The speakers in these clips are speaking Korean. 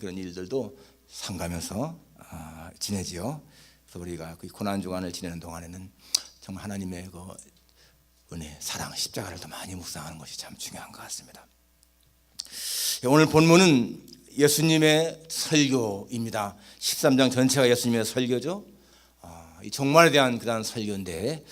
그런 일들도 삼가면서 지내지요. 그래서 우리가 그 고난 주간을 지내는 동안에는 정말 하나님의 그 은혜, 사랑, 십자가를 더 많이 묵상하는 것이 참 중요한 것 같습니다. 오늘 본문은 예수님의 설교입니다. 13장 전체가 예수님의 설교죠. 이 종말에 대한 그런 설교인데,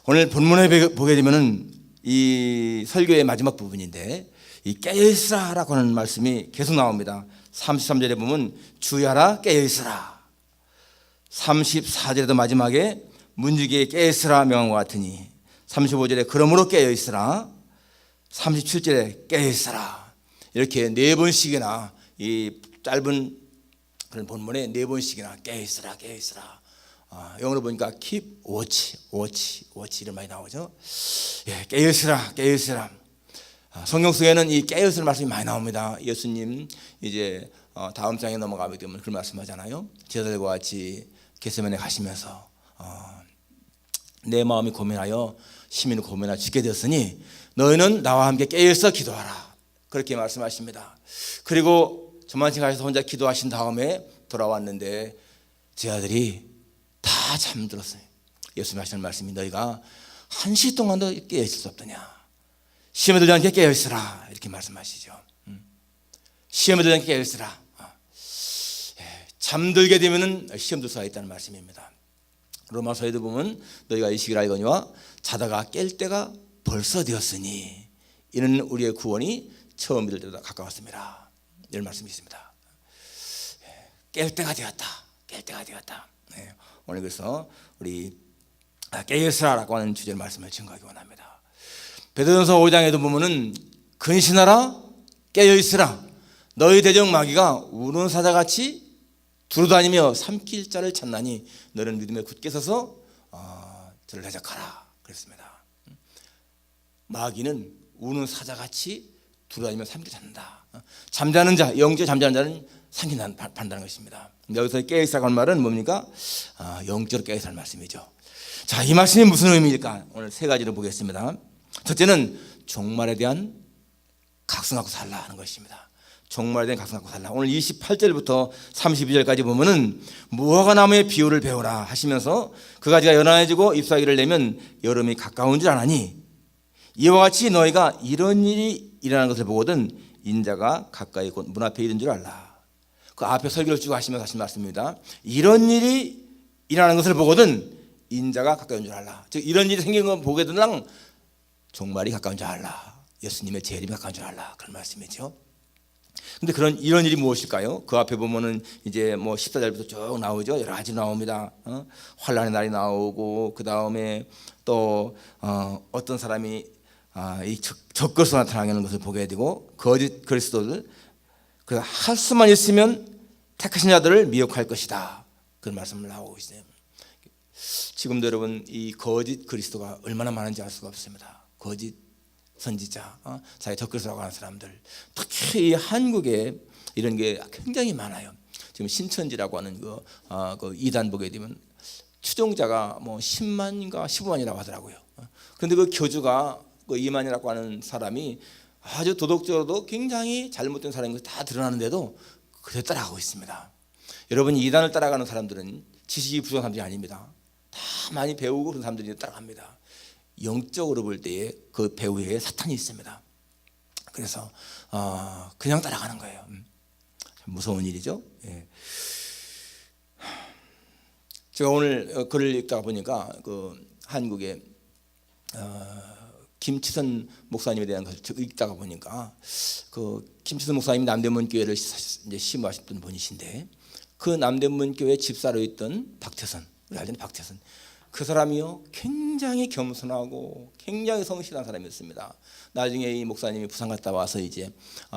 오늘 본문에 보게 되면은 이 설교의 마지막 부분인데, 이 깨어있으라라고 하는 말씀이 계속 나옵니다. 33절에 보면 주의하라 깨어있으라. 34절에도 마지막에 문지기에 깨어있으라 명한 것 같으니, 35절에 그러므로 깨어있으라, 37절에 깨어있으라. 이렇게 네 번씩이나 이 짧은 그런 본문에 네 번씩이나 깨어있으라 깨어있으라. 영어로 보니까 keep watch 이런 말이 나오죠. 예, 깨어있으라 깨어있으라. 성경 속에는 이 깨어있을 말씀이 많이 나옵니다. 예수님 이제 다음 장에 넘어가게 되면 그 말씀하잖아요. 제자들과 같이 겟세마네 가시면서 내 마음이 고민하여 심히 고민하여 죽게 되었으니 너희는 나와 함께 깨어있어 기도하라. 그렇게 말씀하십니다. 그리고 저만치 가셔서 혼자 기도하신 다음에 돌아왔는데 제자들이 다 잠들었어요. 예수님 하시는 말씀이 너희가 1시 동안도 깨어있을 수 없더냐. 시험에 들지 않게 깨어있으라. 이렇게 말씀하시죠. 시험에 들지 않게 깨어있으라. 잠들게 되면 시험 들 수가 있다는 말씀입니다. 로마서에도 보면 너희가 이 시기를 알거니와 자다가 깰 때가 벌써 되었으니 이는 우리의 구원이 처음 믿을 때보다 가까웠습니다. 이런 말씀이 있습니다. 깰 때가 되었다. 깰 때가 되었다. 오늘 그래서 우리 깨어있으라라고 하는 주제를 말씀을 증거하기 원합니다. 베드로전서 5장에도 보면은 근신하라 깨어있으라 너희 대적 마귀가 우는 사자같이 두루다니며 삼킬 자를 찾나니 너는 믿음에 굳게 서서 저를 대적하라 그랬습니다. 마귀는 우는 사자같이 두루다니며 삼킬 찾는다. 잠자는 자, 영적으로 잠자는 자는 삼킨다는 것입니다. 여기서 깨어있으라고 하는 말은 뭡니까? 영적으로 깨어있으라는 말씀이죠. 자, 이 말씀이 무슨 의미일까? 오늘 세 가지로 보겠습니다. 첫째는 종말에 대한 각성하고 살라 하는 것입니다. 종말에 대한 각성하고 살라. 오늘 28절부터 32절까지 보면은 무화과 나무의 비유를 배우라 하시면서 그 가지가 연한해지고 잎사귀를 내면 여름이 가까운 줄 아나니 이와 같이 너희가 이런 일이 일어나는 것을 보거든 인자가 가까이 곧 문 앞에 이른 줄 알라. 그 앞에 설교를 쭉 하시면서 하신 말씀입니다. 이런 일이 일어나는 것을 보거든 인자가 가까운 줄 알라. 즉 이런 일이 생긴 걸 보게 되면 종말이 가까운 줄 알라. 예수님의 재림이 가까운 줄 알라. 그런 말씀이죠. 근데 이런 일이 무엇일까요? 그 앞에 보면은 이제 뭐 14절부터 쭉 나오죠. 여러 가지 나옵니다. 환란의 날이 나오고 그 다음에 또 어떤 사람이 이 적그리스도 나타나는 것을 보게 되고 거짓 그리스도들 그 할 수만 있으면 택하신 자들을 미혹할 것이다. 그런 말씀을 나오고 있어요. 지금도 여러분 이 거짓 그리스도가 얼마나 많은지 알 수가 없습니다. 거짓 선지자, 자기 적그리스도라고 하는 사람들, 특히 이 한국에 이런 게 굉장히 많아요. 지금 신천지라고 하는 그 이단 보게 되면 추종자가 뭐 10만인가 15만이라고 하더라고요. 그런데 그 교주가 그 이만이라고 하는 사람이 아주 도덕적으로도 굉장히 잘못된 사람인 것이 다 드러나는데도 그대로 따라가고 있습니다. 여러분 이단을 따라가는 사람들은 지식이 부족한 사람들이 아닙니다. 다 많이 배우고 그런 사람들이 따라갑니다. 영적으로 볼 때에 그 배후에 사탄이 있습니다. 그래서 그냥 따라가는 거예요. 무서운 일이죠. 예. 제가 오늘 글을 읽다가 보니까 그 한국의 김치선 목사님에 대한 것을 읽다가 보니까 그 김치선 목사님이 남대문 교회를 이제 심부하셨던 분이신데 그 남대문 교회 집사로 있던 박태선, 우리 알던 박태선, 그 사람이요 굉장히 겸손하고 굉장히 성실한 사람이었습니다. 나중에 이 목사님이 부산 갔다 와서 이제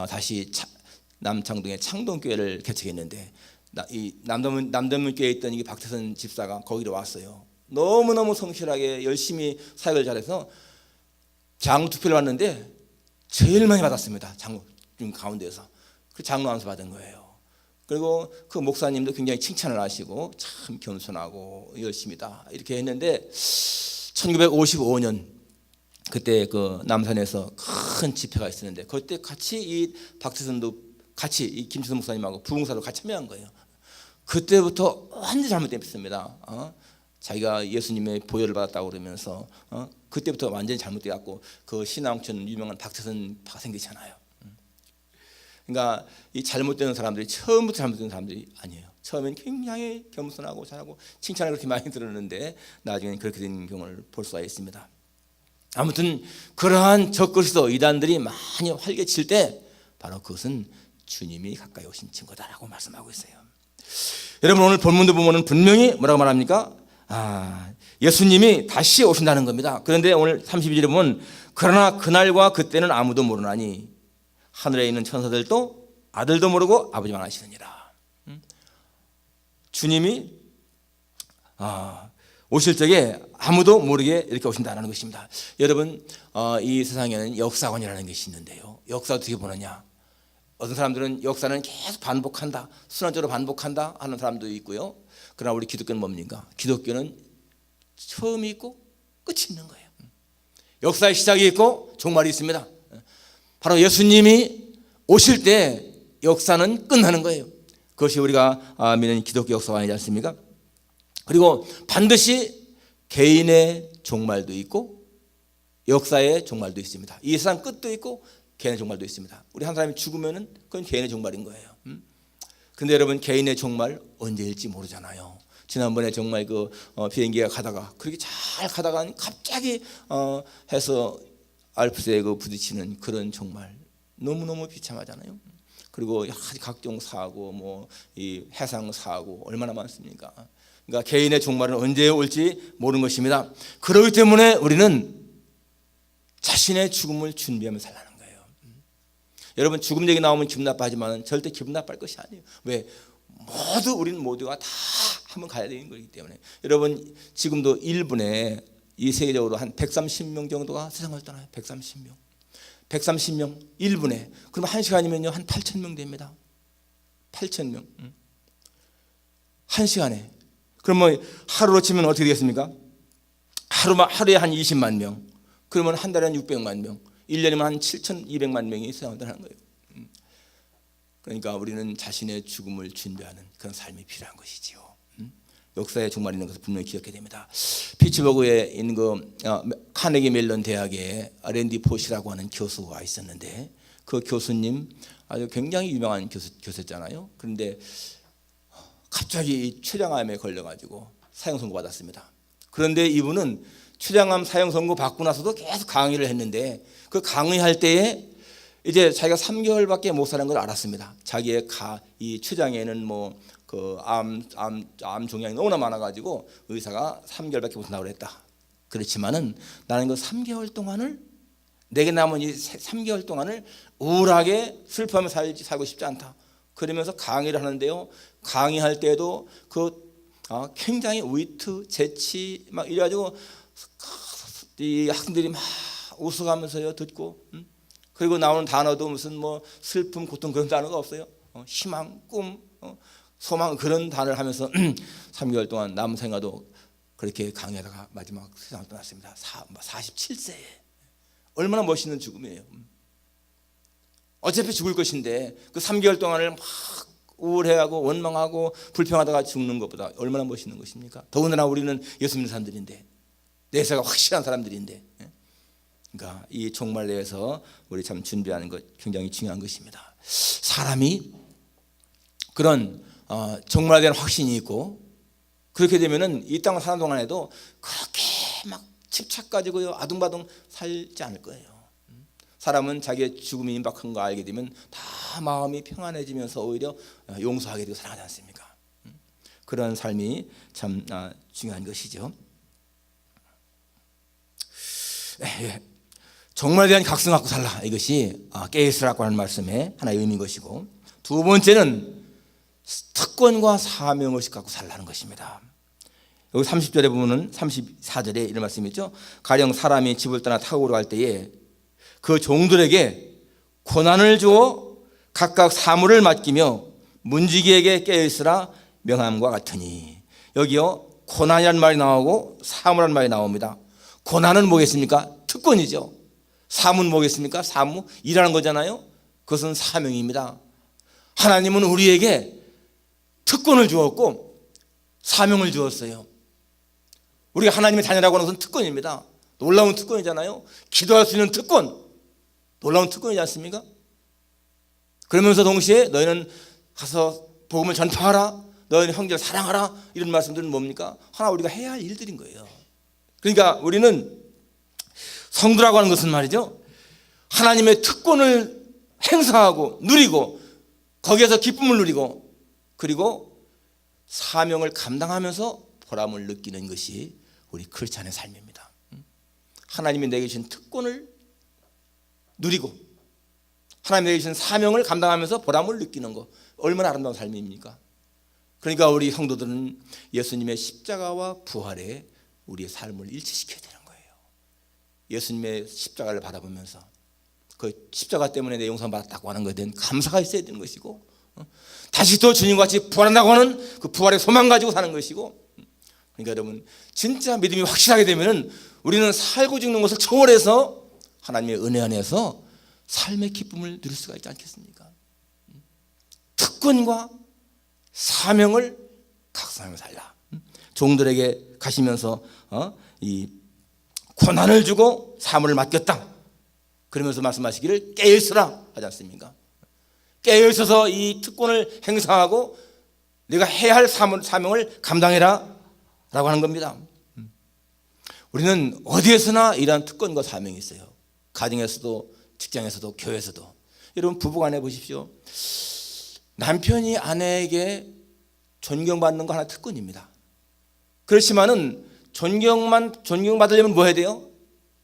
다시 남창동의 창동교회를 개척했는데 이 남대문 교회에 있던 이 박태선 집사가 거기로 왔어요. 너무너무 성실하게 열심히 사역을 잘해서 장로 투표를 받는데 제일 많이 받았습니다. 장로 가운데에서 그 장로 안수 받은 거예요. 그리고 그 목사님도 굉장히 칭찬을 하시고 참 겸손하고 열심히다 이렇게 했는데 1955년 그때 그 남산에서 큰 집회가 있었는데 그때 같이 이 박태선도 같이 이 김치선 목사님하고 부흥사로 같이 참여한 거예요. 그때부터 완전히 잘못됐습니다. 자기가 예수님의 보혈을 받았다고 그러면서 그때부터 완전히 잘못돼갖고 그 신앙촌 유명한 박태선파가 생기잖아요. 그러니까 이 잘못되는 사람들이 처음부터 잘못된 사람들이 아니에요. 처음엔 굉장히 겸손하고 잘하고 칭찬을 그렇게 많이 들었는데 나중에는 그렇게 된 경우를 볼 수가 있습니다. 아무튼 그러한 적그리스도 이단들이 많이 활개칠 때 바로 그것은 주님이 가까이 오신 증거다라고 말씀하고 있어요. 여러분 오늘 본문도 보면 분명히 뭐라고 말합니까? 예수님이 다시 오신다는 겁니다. 그런데 오늘 32절에 보면 그러나 그날과 그때는 아무도 모르나니 하늘에 있는 천사들도 아들도 모르고 아버지만 아시느니라. 주님이 오실 적에 아무도 모르게 이렇게 오신다는 것입니다. 여러분 이 세상에는 역사관이라는 것이 있는데요. 역사 어떻게 보느냐? 어떤 사람들은 역사는 계속 반복한다, 순환적으로 반복한다 하는 사람도 있고요. 그러나 우리 기독교는 뭡니까? 기독교는 처음이 있고 끝이 있는 거예요. 역사의 시작이 있고 종말이 있습니다. 바로 예수님이 오실 때 역사는 끝나는 거예요. 그것이 우리가 믿는 기독교 역사가 아니지 않습니까? 그리고 반드시 개인의 종말도 있고 역사의 종말도 있습니다. 이 세상 끝도 있고 개인의 종말도 있습니다. 우리 한 사람이 죽으면은 그건 개인의 종말인 거예요. 근데 여러분 개인의 종말 언제일지 모르잖아요. 지난번에 정말 그 비행기가 가다가 그렇게 잘 가다가 갑자기 해서 알프스에 그 부딪히는 그런 종말 너무너무 비참하잖아요. 그리고 여러 가지 각종 사고 뭐 이 해상 사고 얼마나 많습니까? 그러니까 개인의 종말은 언제 올지 모르는 것입니다. 그렇기 때문에 우리는 자신의 죽음을 준비하며 살라는 거예요. 여러분 죽음 얘기 나오면 기분 나빠하지만 절대 기분 나빠할 것이 아니에요. 왜? 우리는 모두가 다 한번 가야 되는 거기 때문에. 여러분 지금도 일본에 이 세계적으로 한 130명 정도가 세상을 떠나요. 130명 1분에. 그러면 1시간이면요 한 8,000명 됩니다. 8,000명 1시간에. 그러면 하루로 치면 어떻게 되겠습니까? 하루에 한 20만 명. 그러면 한 달에 한 600만 명. 1년이면 한 7,200만 명이 세상을 떠나는 거예요. 그러니까 우리는 자신의 죽음을 준비하는 그런 삶이 필요한 것이지요. 역사의 종말이 있는 것을 분명히 기억해야 됩니다. 피츠버그에 있는 그 카네기 멜론 대학에 랜디 포시라고 하는 교수가 있었는데 그 교수님 아주 굉장히 유명한 교수였잖아요. 그런데 갑자기 췌장암에 걸려가지고 사형 선고 받았습니다. 그런데 이분은 췌장암 사형 선고 받고 나서도 계속 강의를 했는데 그 강의할 때에 이제 자기가 3개월밖에 못 사는 걸 알았습니다. 자기의 이 췌장에는 뭐 그 암 종양이 너무나 많아가지고 의사가 3개월밖에 못 산다고 그랬다. 그렇지만은 나는 그 3개월 동안을 내게 남은 이 3개월 동안을 우울하게 슬퍼하며 살고 싶지 않다. 그러면서 강의를 하는데요. 강의할 때도 굉장히 위트, 재치 막 이래가지고 이 학생들이 막 웃어가면서요 듣고. 그리고 나오는 단어도 무슨 뭐 슬픔, 고통 그런 단어가 없어요. 희망, 꿈, 소망 그런 단어를 하면서 3개월 동안 남은 생활도 그렇게 강의하다가 마지막 세상을 떠났습니다. 47세에. 얼마나 멋있는 죽음이에요. 어차피 죽을 것인데 그 3개월 동안을 막 우울해하고 원망하고 불평하다가 죽는 것보다 얼마나 멋있는 것입니까? 더군다나 우리는 예수 믿는 사람들인데 내세가 확실한 사람들인데. 그러니까 이 종말에 대해서 우리 참 준비하는 것 굉장히 중요한 것입니다. 사람이 그런 종말에 대한 확신이 있고 그렇게 되면은 이 땅을 사는 동안에도 그렇게 막 집착 가지고요 아둥바둥 살지 않을 거예요. 사람은 자기의 죽음이 임박한 거 알게 되면 다 마음이 평안해지면서 오히려 용서하게 되고 사랑하지 않습니까? 그런 삶이 참 중요한 것이죠. 종말에 대한 각성 갖고 살라. 이것이 깨있으라고 하는 말씀의 하나의 의미인 것이고, 두 번째는 특권과 사명을 갖고 살라는 것입니다. 여기 30절에 보면은 34절에 이런 말씀이 있죠. 가령 사람이 집을 떠나 타국으로 갈 때에 그 종들에게 고난을 주어 각각 사물을 맡기며 문지기에게 깨어있으라 명함과 같으니. 여기요 고난이라는 말이 나오고 사무라는 말이 나옵니다. 고난은 뭐겠습니까? 특권이죠. 사무는 뭐겠습니까? 사무 일하는 거잖아요. 그것은 사명입니다. 하나님은 우리에게 특권을 주었고 사명을 주었어요. 우리가 하나님의 자녀라고 하는 것은 특권입니다. 놀라운 특권이잖아요. 기도할 수 있는 특권, 놀라운 특권이지 않습니까? 그러면서 동시에 너희는 가서 복음을 전파하라, 너희는 형제를 사랑하라, 이런 말씀들은 뭡니까? 하나 우리가 해야 할 일들인 거예요. 그러니까 우리는 성도라고 하는 것은 말이죠, 하나님의 특권을 행사하고 누리고 거기에서 기쁨을 누리고 그리고 사명을 감당하면서 보람을 느끼는 것이 우리 크리스찬의 삶입니다. 하나님이 내게 주신 특권을 누리고 하나님이 내게 주신 사명을 감당하면서 보람을 느끼는 것, 얼마나 아름다운 삶입니까? 그러니까 우리 성도들은 예수님의 십자가와 부활에 우리의 삶을 일치시켜야 되는 거예요. 예수님의 십자가를 바라보면서 그 십자가 때문에 내 용서 받았다고 하는 것에 대한 감사가 있어야 되는 것이고, 다시 또 주님과 같이 부활한다고 하는 그 부활의 소망 가지고 사는 것이고, 그러니까 여러분 진짜 믿음이 확실하게 되면은 우리는 살고 죽는 것을 초월해서 하나님의 은혜 안에서 삶의 기쁨을 누릴 수가 있지 않겠습니까? 특권과 사명을 각성하며 살라. 종들에게 가시면서 이 고난을 주고 사물을 맡겼다. 그러면서 말씀하시기를 깨어있으라 하지 않습니까? 깨어있어서 이 특권을 행사하고 내가 해야 할 사명을 감당해라 라고 하는 겁니다. 우리는 어디에서나 이러한 특권과 사명이 있어요. 가정에서도 직장에서도 교회에서도. 여러분 부부간에 보십시오. 남편이 아내에게 존경받는 거 하나 특권입니다. 그렇지만은 존경받으려면 뭐 해야 돼요?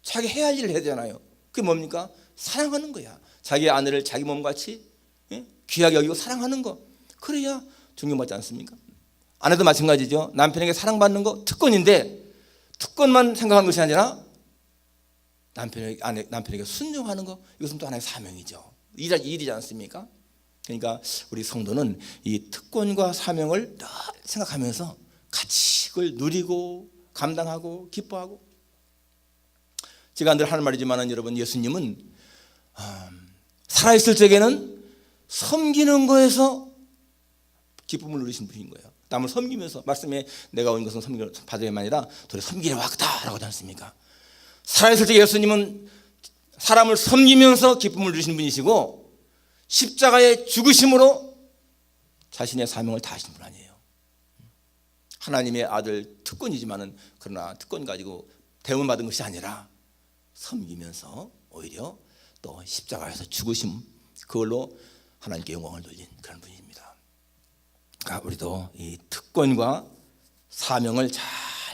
자기 해야 할 일을 해야 되잖아요. 그게 뭡니까? 사랑하는 거야. 자기 아내를 자기 몸같이 귀하게 여기고 사랑하는 거. 그래야 존경받지 않습니까? 아내도 마찬가지죠. 남편에게 사랑받는 거 특권인데 특권만 생각하는 것이 아니라 남편에게 순종하는 거, 이것은 또 하나의 사명이죠. 일이지 않습니까? 그러니까 우리 성도는 이 특권과 사명을 늘 생각하면서 같이 그걸 누리고 감당하고 기뻐하고. 제가 늘 하는 말이지만 여러분, 예수님은 살아있을 적에는 섬기는 거에서 기쁨을 누리신 분인 거예요. 남을 섬기면서, 말씀에 내가 온 것은 섬기러 받으려면 아니라 도리 섬기러 왔다라고 하지 않습니까? 살아있을 때 예수님은 사람을 섬기면서 기쁨을 누리시는 분이시고 십자가의 죽으심으로 자신의 사명을 다하신 분 아니에요. 하나님의 아들 특권이지만은 그러나 특권 가지고 대우받은 것이 아니라 섬기면서 오히려 또 십자가에서 죽으심, 그걸로 하나님께 영광을 돌린 그런 분입니다. 그러니까 우리도 이 특권과 사명을 잘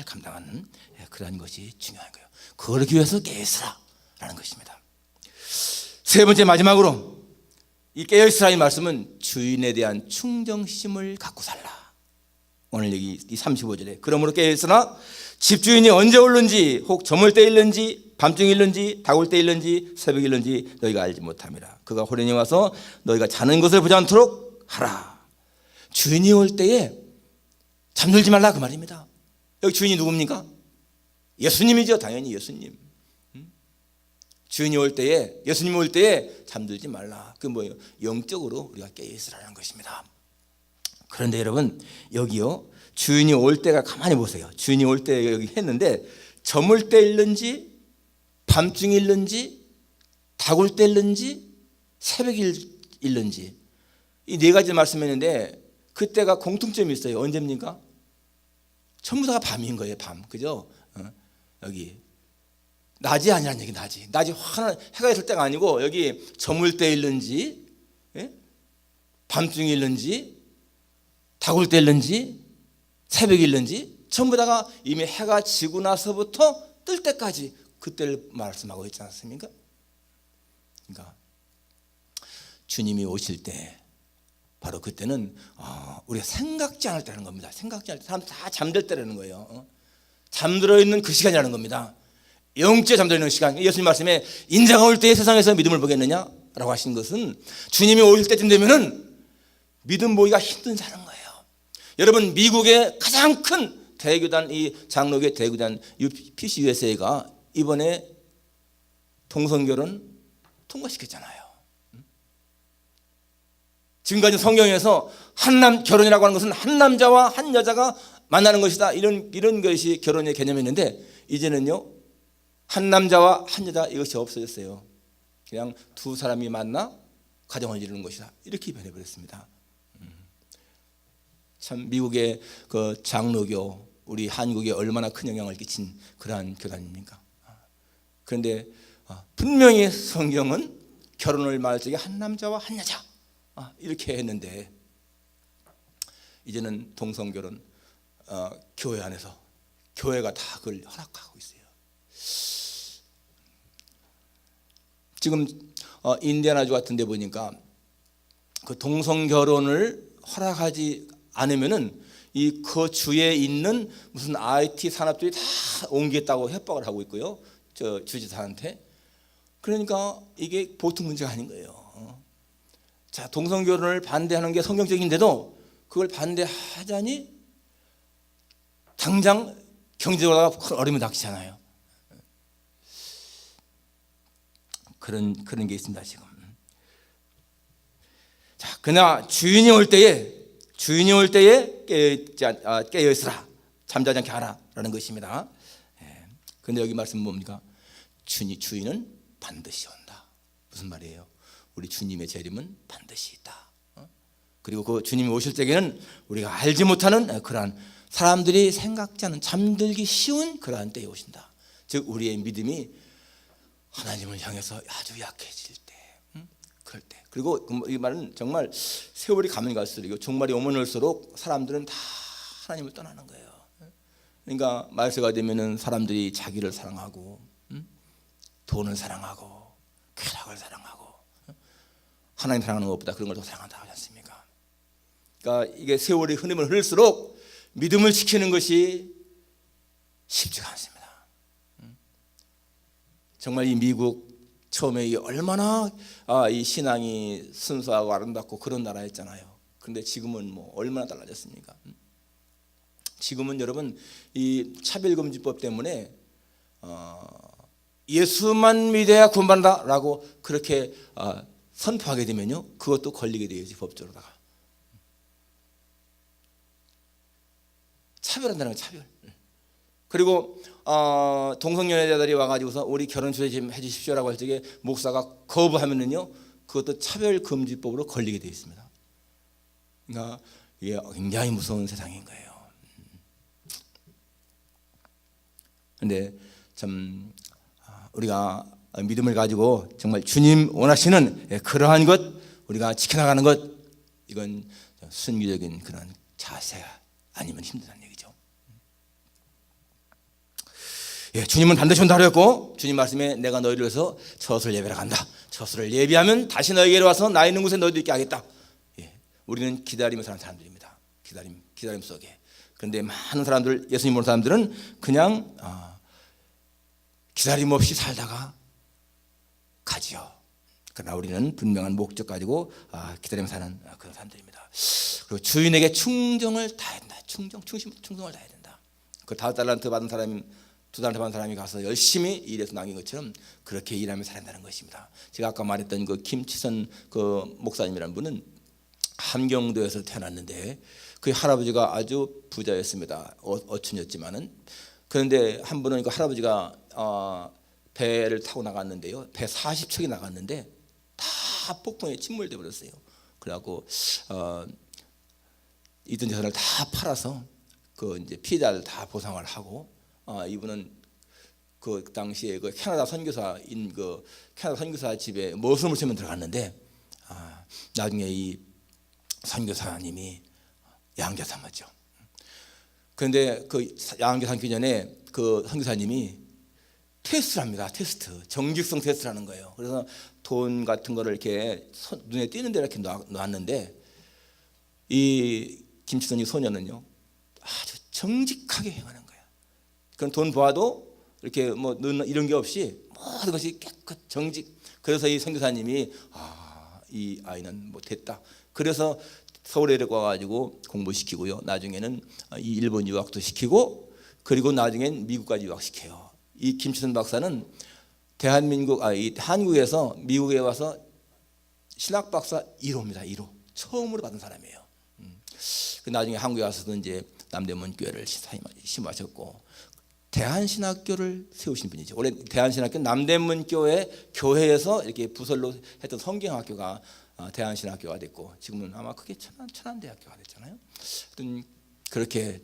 감당하는 그러한 것이 중요한 거예요. 그러기 위해서 깨어있으라라는 것입니다. 세 번째, 마지막으로 이 깨어있으라의 말씀은 주인에 대한 충정심을 갖고 살라. 오늘 여기 이 35절에 그러므로 깨어있으나 집주인이 언제 올는지, 혹 저물 때 일는지, 밤중에 일는지, 다굴 때 일는지, 새벽에 일는지 너희가 알지 못함이라. 그가 호련히 와서 너희가 자는 것을 보지 않도록 하라. 주인이 올 때에 잠들지 말라 그 말입니다. 여기 주인이 누굽니까? 예수님이죠. 당연히 예수님. 주인이 올 때에, 예수님이 올 때에 잠들지 말라. 그 뭐예요? 영적으로 우리가 깨어있으라는 것입니다. 그런데 여러분, 여기요, 주인이 올 때가, 가만히 보세요. 주인이 올 때 여기 했는데 저물 때 일는지, 밤중에 일는지, 다굴 때 일는지, 새벽에 일는지, 이 네 가지 말씀했는데 그때가 공통점이 있어요. 언제입니까? 전부 다가 밤인 거예요. 밤, 그죠? 여기 낮이 아니라는 얘기. 낮이 환한 해가 있을 때가 아니고 여기 저물 때 일는지, 밤중에 일는지, 다굴 때 일는지, 새벽에 일는지, 전부 다가 이미 해가 지고 나서부터 뜰 때까지 그때를 말씀하고 있지 않습니까? 그러니까 주님이 오실 때 바로 그때는 우리가 생각지 않을 때라는 겁니다. 생각지 않을 때, 사람들 다 잠들 때라는 거예요. 잠들어 있는 그 시간이라는 겁니다. 영적에 잠들어 있는 시간. 예수님 말씀에 인자가 올 때에 세상에서 믿음을 보겠느냐라고 하신 것은 주님이 오실 때쯤 되면은 믿음 보기가 힘든다는 거예요. 여러분, 미국의 가장 큰 대교단, 이 장로교 대교단 PCUSA가 이번에 동성결혼 통과시켰잖아요. 지금까지 성경에서 결혼이라고 하는 것은 한 남자와 한 여자가 만나는 것이다, 이런 것이 결혼의 개념이었는데, 이제는요 한 남자와 한 여자 이것이 없어졌어요. 그냥 두 사람이 만나 가정을 이루는 것이다, 이렇게 변해버렸습니다. 참 미국의 그 장로교, 우리 한국에 얼마나 큰 영향을 끼친 그러한 교단입니까? 그런데 분명히 성경은 결혼을 말할 적에 한 남자와 한 여자 이렇게 했는데, 이제는 동성결혼 교회 안에서 교회가 다 그걸 허락하고 있어요. 지금 인디애나주 같은 데 보니까 그 동성결혼을 허락하지 않으면은 그 주에 있는 무슨 IT 산업들이 다 옮기겠다고 협박을 하고 있고요, 저 주지사한테. 그러니까 이게 보통 문제가 아닌 거예요. 자, 동성결혼을 반대하는 게 성경적인데도 그걸 반대하자니 당장 경제적으로 큰 어려움이 닥치잖아요. 그런 게 있습니다 지금. 자, 그러나 주인이 올 때에 깨어 있으라, 잠자지 않게 하라라는 것입니다. 그런데 여기 말씀은 뭡니까? 주인은 반드시 온다. 무슨 말이에요? 우리 주님의 재림은 반드시 있다. 그리고 그 주님이 오실 때에는 우리가 알지 못하는 그러한, 사람들이 생각지 않은, 잠들기 쉬운 그러한 때에 오신다. 즉 우리의 믿음이 하나님을 향해서 아주 약해질 때, 그럴 때. 그리고 이 말은 정말 세월이 가면 갈수록, 종말이 오면 올수록 사람들은 다 하나님을 떠나는 거예요. 그러니까 말세가 되면은 사람들이 자기를 사랑하고, 돈을 사랑하고, 쾌락을 사랑하고, 하나님 사랑하는 것보다 그런 걸 더 사랑한다고 하지 않습니까? 그러니까 이게 세월이 흐르면 흐를수록 믿음을 지키는 것이 쉽지가 않습니다. 정말 이 미국 처음에 얼마나 이 신앙이 순수하고 아름답고 그런 나라였잖아요. 그런데 지금은 뭐 얼마나 달라졌습니까? 지금은 여러분 이 차별금지법 때문에 예수만 믿어야 구원받는다라고 그렇게 선포하게 되면요, 그것도 걸리게 되어야지, 법적으로다가. 차별한다는 거예요, 차별. 그리고 동성연애자들이 와가지고서 우리 결혼 주례 좀 해주십시오라고 할 적에 목사가 거부하면은요, 그것도 차별금지법으로 걸리게 되어 있습니다. 그러니까 이게 굉장히 무서운 세상인 거예요. 그런데 참 우리가 믿음을 가지고 정말 주님 원하시는 그러한 것 우리가 지켜나가는 것, 이건 순기적인 그런 자세가 아니면 힘들다는 얘기죠. 주님은 반드시 온다 그랬고, 주님 말씀에 내가 너희를 위해서 저수를 예배하러 간다. 저수를 예비하면 다시 너희에게로 와서 나 있는 곳에 너희도 있게 하겠다. 우리는 기다리며 사는 사람들입니다. 기다림 속에. 그런데 많은 사람들, 예수님 모르는 사람들은 그냥 기다림 없이 살다가 가지요. 그러나 우리는 분명한 목적 가지고 기다리며 사는 그런 사람들입니다. 그리고 주인에게 충성을 다해야 된다. 충성을 다해야 된다. 그 5달란트 받은 사람이 2달란트 받은 사람이 가서 열심히 일해서 남긴 것처럼 그렇게 일하며 살아야 것입니다. 제가 아까 말했던 그 김치선 그 목사님이라는 분은 함경도에서 태어났는데 그 할아버지가 아주 부자였습니다. 어촌이었지만은. 그런데 한 번은 그 할아버지가 배를 타고 나갔는데요, 배 40척이 나갔는데 다 폭풍에 침몰돼 버렸어요. 그래갖고 있던 재산을 다 팔아서 그 이제 피해자를 다 보상을 하고, 이분은 그 당시에 그 캐나다 선교사인 그 캐나다 선교사 집에 머슴을 치면 들어갔는데, 나중에 이 선교사님이 양자 삼았죠. 그런데 그 양자 삼기 전에 그 선교사님이 테스트를 합니다. 정직성 테스트를 하는 거예요. 그래서 돈 같은 거를 이렇게 눈에 띄는 데로 이렇게 놨는데, 이 김치선이 소녀는요 아주 정직하게 행하는 거예요. 그럼 돈 보아도 이렇게 뭐 이런 게 없이 모든 것이 깨끗 정직. 그래서 이 선교사님이 이 아이는 뭐 됐다. 그래서 서울에 와가지고 공부시키고요, 나중에는 이 일본 유학도 시키고, 그리고 나중엔 미국까지 유학시켜요. 이 김치선 박사는 한국에서 미국에 와서 신학 박사 1호입니다. 1호. 처음으로 받은 사람이에요. 그 나중에 한국에 와서도 이제 남대문 교회를 심하셨고 대한신학교를 세우신 분이죠. 원래 대한신학교 남대문 교회에서 이렇게 부설로 했던 성경학교가 대한신학교가 됐고 지금은 아마 그게 천안대학교가 됐잖아요. 하여튼 그렇게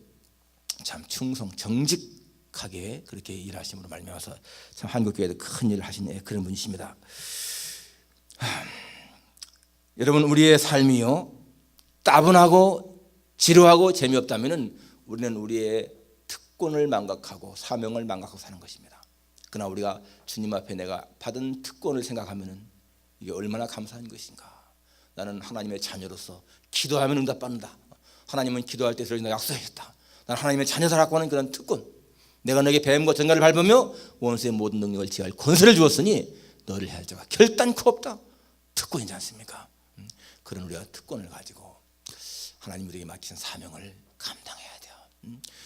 참 충성 정직하게 그렇게 일하심으로 말미암아서 참 한국교회도 큰 일을 하신 그런 분이십니다. 여러분 우리의 삶이요 따분하고 지루하고 재미없다면은 우리는 우리의 특권을 망각하고 사명을 망각하고 사는 것입니다. 그러나 우리가 주님 앞에 내가 받은 특권을 생각하면은 이게 얼마나 감사한 것인가. 나는 하나님의 자녀로서 기도하면 응답받는다. 하나님은 기도할 때 들어준다 약속하셨다. 나는 하나님의 자녀다라고 하는 그런 특권. 내가 너에게 뱀과 전갈을 밟으며 원수의 모든 능력을 제할 권세를 주었으니 너를 해할 자가 결단코 없다. 특권이지 않습니까? 그런 우리가 특권을 가지고 하나님 우리에게 맡기신 사명을 감당해야 돼요.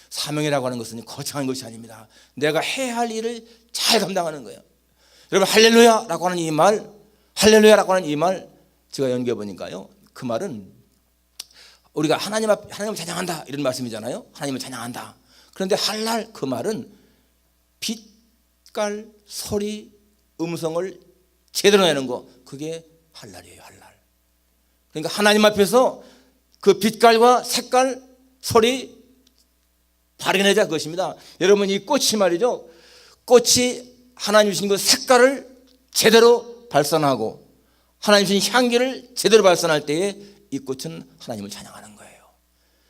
사명이라고 하는 것은 거창한 것이 아닙니다. 내가 해야 할 일을 잘 감당하는 거예요. 여러분 할렐루야라고 하는 이 말, 할렐루야라고 하는 이 말 제가 연구해 보니까요. 그 말은 우리가 하나님을 찬양한다 이런 말씀이잖아요. 하나님을 찬양한다. 그런데 할랄 그 말은 빛깔, 소리, 음성을 제대로 내는 거 그게 할랄이에요. 할랄. 그러니까 하나님 앞에서 그 빛깔과 색깔, 소리 발현하자 그것입니다. 여러분 이 꽃이 말이죠. 꽃이 하나님 주신 그 색깔을 제대로 발산하고 하나님 주신 향기를 제대로 발산할 때에 이 꽃은 하나님을 찬양하는 거예요.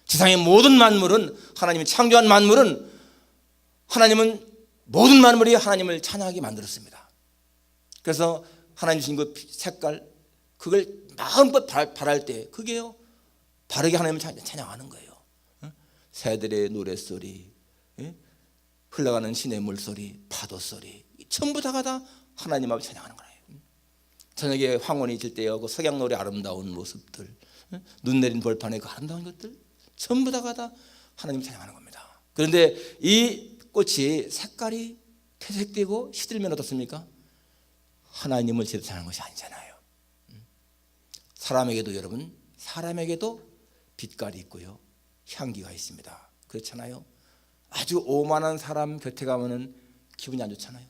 지상의 모든 만물은 하나님이 창조한 만물은 하나님은 모든 만물이 하나님을 찬양하게 만들었습니다. 그래서 하나님 주신 그 색깔 그걸 마음껏 발할 때 그게요 바르게 하나님을 찬양하는 거예요. 새들의 노랫소리, 흘러가는 시냇 물소리, 파도소리 전부 다가 다 하나님 앞에 찬양하는 거예요. 저녁에 황혼이 질 때요 그 석양노래 아름다운 모습들, 눈 내린 벌판의 그 아름다운 것들 전부 다가 다 하나님 찬양하는 겁니다. 그런데 이 꽃이 색깔이 퇴색되고 시들면 어떻습니까? 하나님을 제대로 찬양하는 것이 아니잖아요. 사람에게도 여러분 사람에게도 빛깔이 있고요 향기가 있습니다. 그렇잖아요. 아주 오만한 사람 곁에 가면은 기분이 안 좋잖아요.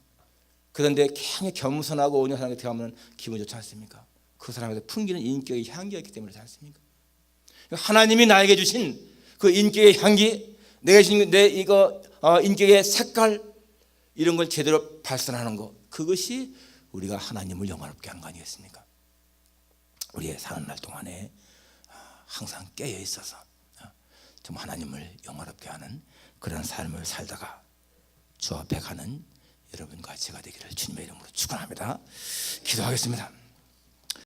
그런데 굉장히 겸손하고 온유한 사람 곁에 가면 기분이 좋지 않습니까? 그 사람에게 풍기는 인격의 향기가 있기 때문에 그렇지 않습니까? 하나님이 나에게 주신 그 인격의 향기, 내가 주신 내 이거 인격의 색깔 이런 걸 제대로 발산하는 것 그것이 우리가 하나님을 영화롭게 한 거 아니겠습니까? 우리의 사는 날 동안에 항상 깨어 있어서 좀 하나님을 영화롭게 하는 그런 삶을 살다가 주 앞에 가는 여러분과 제가 되기를 주님의 이름으로 축원합니다. 기도하겠습니다.